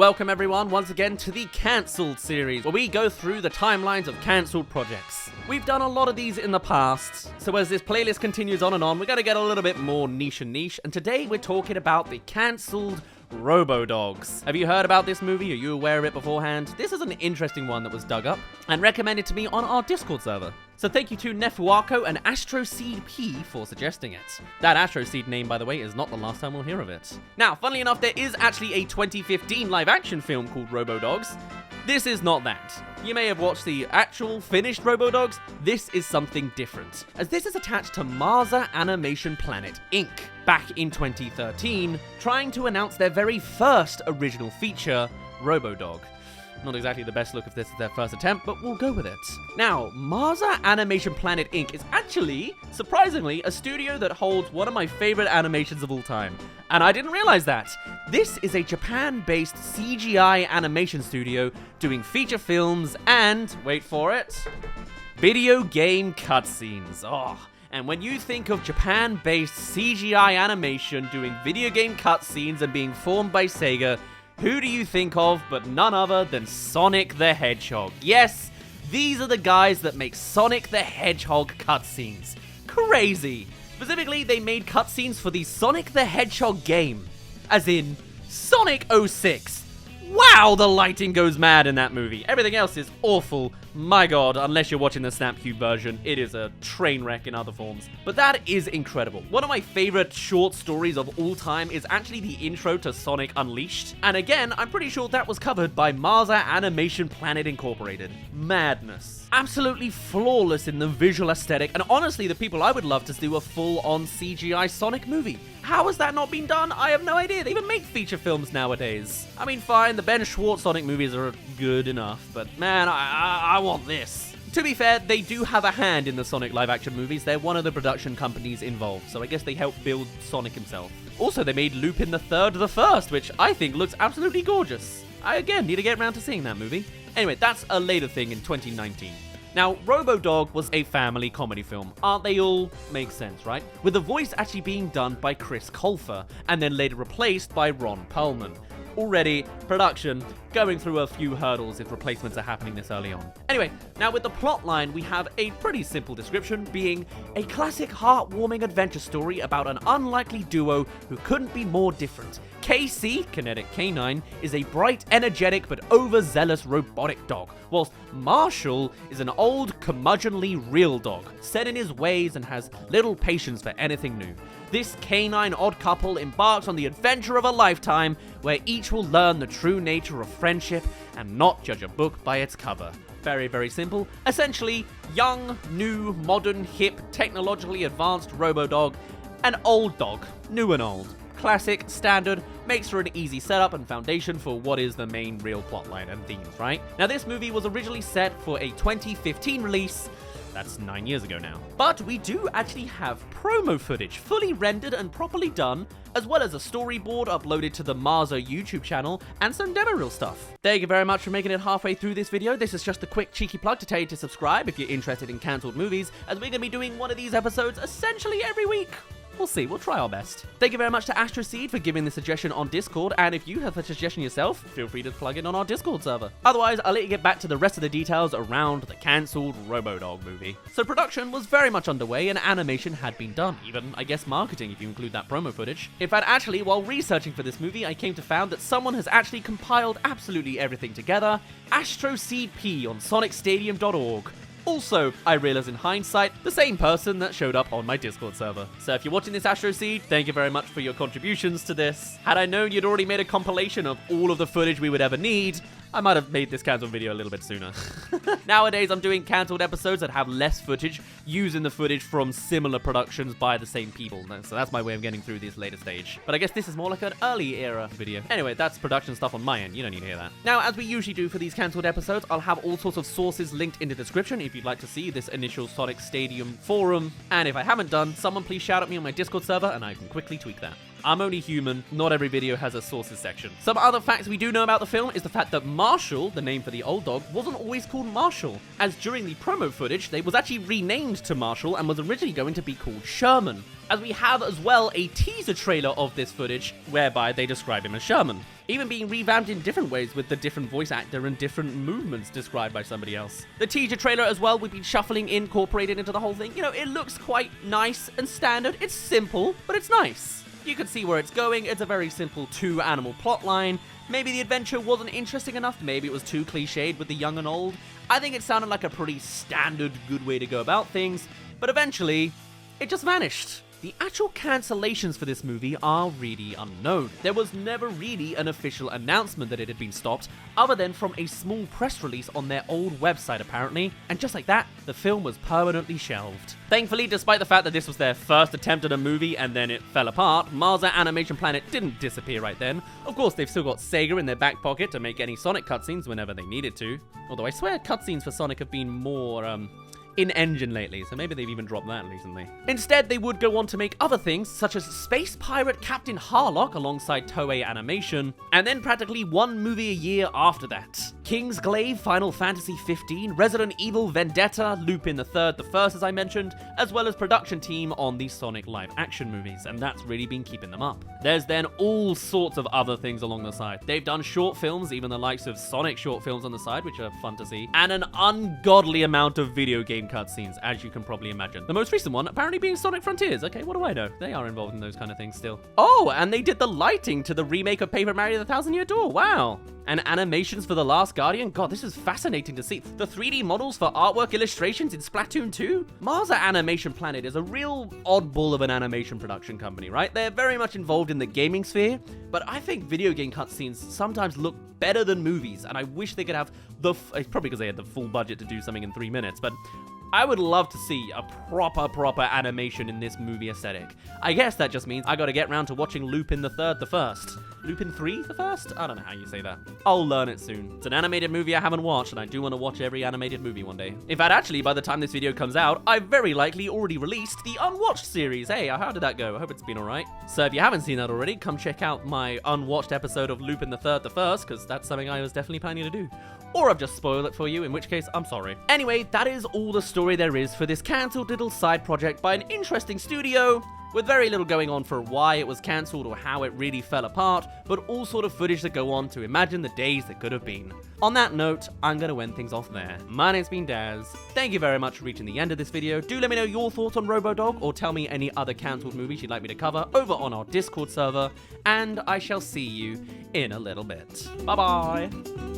Welcome everyone once again to the Cancelled series, where we go through the timelines of cancelled projects. We've done a lot of these in the past, so as this playlist continues on and on, we're going to get a little bit more niche, and today we're talking about the cancelled Robodogs. Have you heard about this movie? Are you aware of it beforehand? This is an interesting one that was dug up and recommended to me on our Discord server. So thank you to Nefuako and Astroseed P for suggesting it. That Astroseed name, by the way, is not the last time we'll hear of it. Now, funnily enough, there is actually a 2015 live-action film called Robodogs. This is not that. You may have watched the actual finished Robodogs. This is something different, as this is attached to Marza Animation Planet Inc. back in 2013, trying to announce their very first original feature, Robodog. Not exactly the best look if this is their first attempt, but we'll go with it. Now, Marza Animation Planet Inc. is actually, surprisingly, a studio that holds one of my favorite animations of all time. And I didn't realize that. This is a Japan-based CGI animation studio doing feature films and, wait for it, video game cutscenes. And when you think of Japan-based CGI animation doing video game cutscenes and being formed by Sega, who do you think of but none other than Sonic the Hedgehog? Yes, these are the guys that make Sonic the Hedgehog cutscenes. Crazy! Specifically, they made cutscenes for the Sonic the Hedgehog game, as in Sonic 06. Wow, the lighting goes mad in that movie. Everything else is awful. My god, unless you're watching the Snapcube version, it is a train wreck in other forms. But that is incredible. One of my favorite short stories of all time is actually the intro to Sonic Unleashed. And again, I'm pretty sure that was covered by Marza Animation Planet Incorporated. Madness. Absolutely flawless in the visual aesthetic, and honestly, the people I would love to do a full-on CGI Sonic movie. How has that not been done? I have no idea. They even make feature films nowadays. I mean, fine, the Ben Schwartz Sonic movies are good enough, but man, I want this. To be fair, they do have a hand in the Sonic live-action movies. They're one of the production companies involved, so I guess they helped build Sonic himself. Also, they made Lupin the Third the First, which I think looks absolutely gorgeous. I, again, need to get around to seeing that movie. Anyway, that's a later thing in 2019. Now, Robodog was a family comedy film. Aren't they all? Makes sense, right? With the voice actually being done by Chris Colfer, and then later replaced by Ron Perlman. Already, production going through a few hurdles if replacements are happening this early on. Anyway, now with the plotline, we have a pretty simple description, being a classic heartwarming adventure story about an unlikely duo who couldn't be more different. KC, Kinetic K9, is a bright, energetic, but overzealous robotic dog, whilst Marshall is an old, curmudgeonly real dog, set in his ways and has little patience for anything new. This canine odd couple embarks on the adventure of a lifetime, where each will learn the true nature of friendship and not judge a book by its cover. Very, very simple. Essentially, young, new, modern, hip, technologically advanced Robodog, an old dog, new and old. Classic, standard, makes for an easy setup and foundation for what is the main real plotline and themes, right? Now, this movie was originally set for a 2015 release. That's 9 years ago now. But we do actually have promo footage, fully rendered and properly done, as well as a storyboard uploaded to the Marza YouTube channel, and some demo reel stuff. Thank you very much for making it halfway through this video. This is just a quick cheeky plug to tell you to subscribe if you're interested in cancelled movies, as we're going to be doing one of these episodes essentially every week. We'll see, we'll try our best. Thank you very much to Astroseed for giving the suggestion on Discord, and if you have a suggestion yourself, feel free to plug in on our Discord server. Otherwise, I'll let you get back to the rest of the details around the cancelled Robodog movie. So production was very much underway and animation had been done, even, I guess, marketing if you include that promo footage. In fact, actually, while researching for this movie, I came to find that someone has actually compiled absolutely everything together, Astroseed P on sonicstadium.org. Also, I realize in hindsight, the same person that showed up on my Discord server. So if you're watching this, Astroseed, thank you very much for your contributions to this. Had I known you'd already made a compilation of all of the footage we would ever need, I might have made this cancelled video a little bit sooner. Nowadays, I'm doing cancelled episodes that have less footage, using the footage from similar productions by the same people. So that's my way of getting through this later stage. But I guess this is more like an early era video. Anyway, that's production stuff on my end. You don't need to hear that. Now, as we usually do for these cancelled episodes, I'll have all sorts of sources linked in the description if you'd like to see this initial Sonic Stadium forum. And if I haven't done, someone please shout at me on my Discord server and I can quickly tweak that. I'm only human, not every video has a sources section. Some other facts we do know about the film is the fact that Marshall, the name for the old dog, wasn't always called Marshall, as during the promo footage, they was actually renamed to Marshall and was originally going to be called Sherman. As we have as well a teaser trailer of this footage, whereby they describe him as Sherman. even being revamped in different ways with the different voice actor and different movements described by somebody else. The teaser trailer as well, we've been shuffling incorporated into the whole thing. You know, it looks quite nice and standard. It's simple, but it's nice. You can see where it's going. It's a very simple two-animal plotline. Maybe the adventure wasn't interesting enough. Maybe it was too cliched with the young and old. I think it sounded like a pretty standard, good way to go about things. But eventually, it just vanished. The actual cancellations for this movie are really unknown. There was never really an official announcement that it had been stopped, other than from a small press release on their old website apparently, and just like that, the film was permanently shelved. Thankfully, despite the fact that this was their first attempt at a movie and then it fell apart, Marza Animation Planet didn't disappear right then. Of course, they've still got Sega in their back pocket to make any Sonic cutscenes whenever they needed to. Although I swear cutscenes for Sonic have been more, in-engine lately, so maybe they've even dropped that recently. Instead, they would go on to make other things, such as Space Pirate Captain Harlock alongside Toei Animation, and then practically one movie a year after that. Kingsglaive, Final Fantasy XV, Resident Evil Vendetta, Lupin the Third, the First as I mentioned, as well as production team on the Sonic live-action movies, and that's really been keeping them up. There's then all sorts of other things along the side. They've done short films, even the likes of Sonic short films on the side, which are fun to see, and an ungodly amount of video game cutscenes, as you can probably imagine. The most recent one apparently being Sonic Frontiers. Okay, what do I know? They are involved in those kind of things still. Oh, and they did the lighting to the remake of Paper Mario: The Thousand Year Door. Wow. And animations for The Last Guardian. God, this is fascinating to see. The 3D models for artwork illustrations in Splatoon 2. Marza Animation Planet is a real oddball of an animation production company, right? They're very much involved in the gaming sphere, but I think video game cutscenes sometimes look better than movies, and I wish they could have it's probably because they had the full budget to do something in 3 minutes, but I would love to see a proper animation in this movie aesthetic. I guess that just means I gotta get round to watching Lupin the Third the First. Lupin 3 the First? I don't know how you say that. I'll learn it soon. It's an animated movie I haven't watched, and I do want to watch every animated movie one day. In fact, actually, by the time this video comes out, I've very likely already released the Unwatched series. Hey, how did that go? I hope it's been alright. So if you haven't seen that already, come check out my Unwatched episode of Lupin the Third the First, because that's something I was definitely planning to do. Or I've just spoiled it for you, in which case, I'm sorry. Anyway, that is all the story there is for this cancelled little side project by an interesting studio, with very little going on for why it was cancelled or how it really fell apart, but all sort of footage that go on to imagine the days that could have been. On that note, I'm going to end things off there. My name's been Daz. Thank you very much for reaching the end of this video. Do let me know your thoughts on Robodog, or tell me any other cancelled movies you'd like me to cover over on our Discord server, and I shall see you in a little bit. Bye-bye!